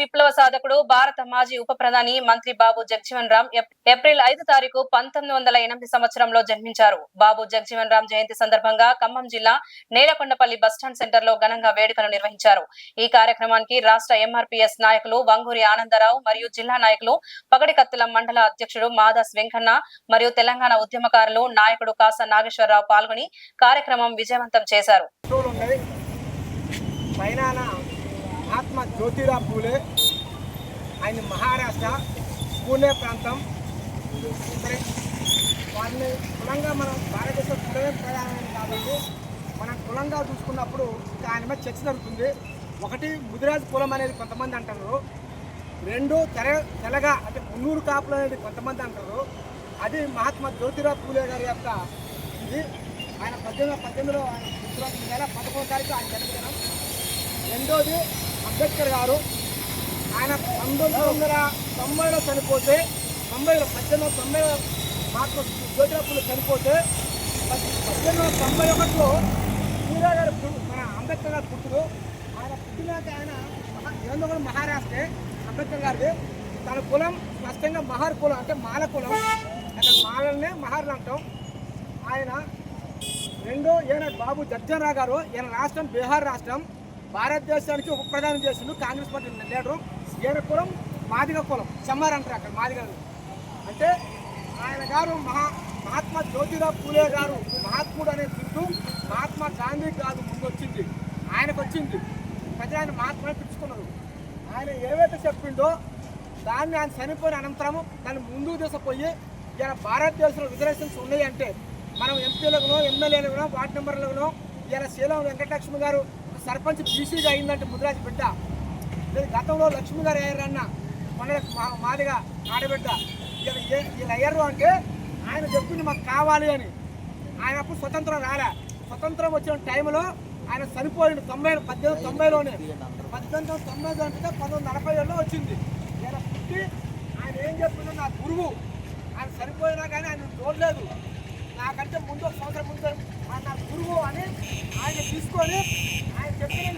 విప్లవ సాధకుడు భారత మాజీ ఉప ప్రధాని మంత్రి బాబు జగజీవన్ రామ్ ఏప్రిల్ 5 తారీఖు 1908 సంవత్సరంలో జన్మించారు. బాబు జగజీవన్ రామ్ జయంతి సందర్భంగా ఖమ్మం జిల్లా నేలకొండపల్లి బస్టాండ్ సెంటర్ లో ఘనంగా వేడుకలు నిర్వహించారు. ఈ కార్యక్రమానికి రాష్ట్ర ఎంఆర్పీఎస్ నాయకులు వంగూరి ఆనందరావు మరియు జిల్లా నాయకులు పగడికత్తుల మండల అధ్యక్షుడు మాదాస్ వెంకన్న మరియు తెలంగాణ ఉద్యమకారులు నాయకుడు కాసా నాగేశ్వరరావు పాల్గొని కార్యక్రమం విజయవంతం చేశారు. మహాత్మా జ్యోతిరావు పూలే ఆయన మహారాష్ట్ర పూణే ప్రాంతం. వారిని కులంగా మనం భారతదేశం కులమే ప్రధానమైంది కాబట్టి మనం కులంగా చూసుకున్నప్పుడు ఆయన మీద చర్చ జరుగుతుంది. ఒకటి ముదిరాజు కులం అనేది కొంతమంది అంటారు, రెండు తెలగా అంటే మున్నూరు కాపులు అనేది కొంతమంది అంటారు. అది మహాత్మా జ్యోతిరావు పూలే గారి యొక్క ఇది. ఆయన 1818లో నెల 11వ తారీఖు ఆయన జన్మదినం. రెండోది అంబేద్కర్ గారు, ఆయన 1990లో చనిపోతే 1890 మహాత్మా జ్యోతిరావు పూలే చనిపోతే 1891లో పూలే గారు మన అంబేద్కర్ గారు పుట్టుడు. ఆయన పుట్టినాక ఆయన ఏదో కూడా మహారాష్ట్రే అంబేద్కర్ గారిది. తన కులం స్పష్టంగా మహార్ కులం అంటే మాల కులం. అక్కడ మాలనే మహార్లు అంటాం. ఆయన ఈయన బాబు జగజీవన్ రామ్ గారు, ఈయన రాష్ట్రం బీహార్ రాష్ట్రం, భారతదేశానికి ఉప ప్రధానం చేసిండు కాంగ్రెస్ పార్టీ లీడరు. ఈయన కులం మాదిగ కులం, చెమ్మార్ అంటారు అక్కడ మాదిగ. అంటే ఆయన గారు మహాత్మా జ్యోతిరావు పూలే గారు మహాత్ముడు అనే తింటూ మహాత్మా గాంధీ కాదు ముందు వచ్చింది, ఆయనకు వచ్చింది. ప్రజలు ఆయన మహాత్మా పిలుచుకున్నారు. ఆయన ఏవైతే చెప్పిండో దాన్ని ఆయన చనిపోయిన అనంతరము దాన్ని ముందుకు తీసుకుపోయి ఇలా భారతదేశంలో రిజర్వేషన్స్ ఉన్నాయి అంటే మనం ఎంపీలకునో ఎమ్మెల్యేలకునో వార్డు మెంబర్లకునో ఇలా శీలం వెంకటలక్ష్మి గారు సర్పంచ్ బీసీగా అయిందంటే ముదిరాజు బిడ్డ. లేదు గతంలో లక్ష్మి గారు అయ్యారన్న మొన్న మాదిగా ఆడబిడ్డ. వీళ్ళు అయ్యారు అంటే ఆయన చెప్పింది మాకు కావాలి అని. ఆయన అప్పుడు స్వతంత్రం రాలే. స్వతంత్రం వచ్చిన టైంలో ఆయన చనిపోయింది 1890లోనే. 1890 అంటే 1947లో వచ్చింది. ఆయన పుట్టి ఆయన ఏం చెప్పిందో నా గురువు ఆయన చనిపోయినా కానీ ఆయన చూడలేదు. నాకంటే ముందు 1 సంవత్సరం ముందు ఆయన నా గురువు అని ఆయన తీసుకొని ఆయన చెప్పిన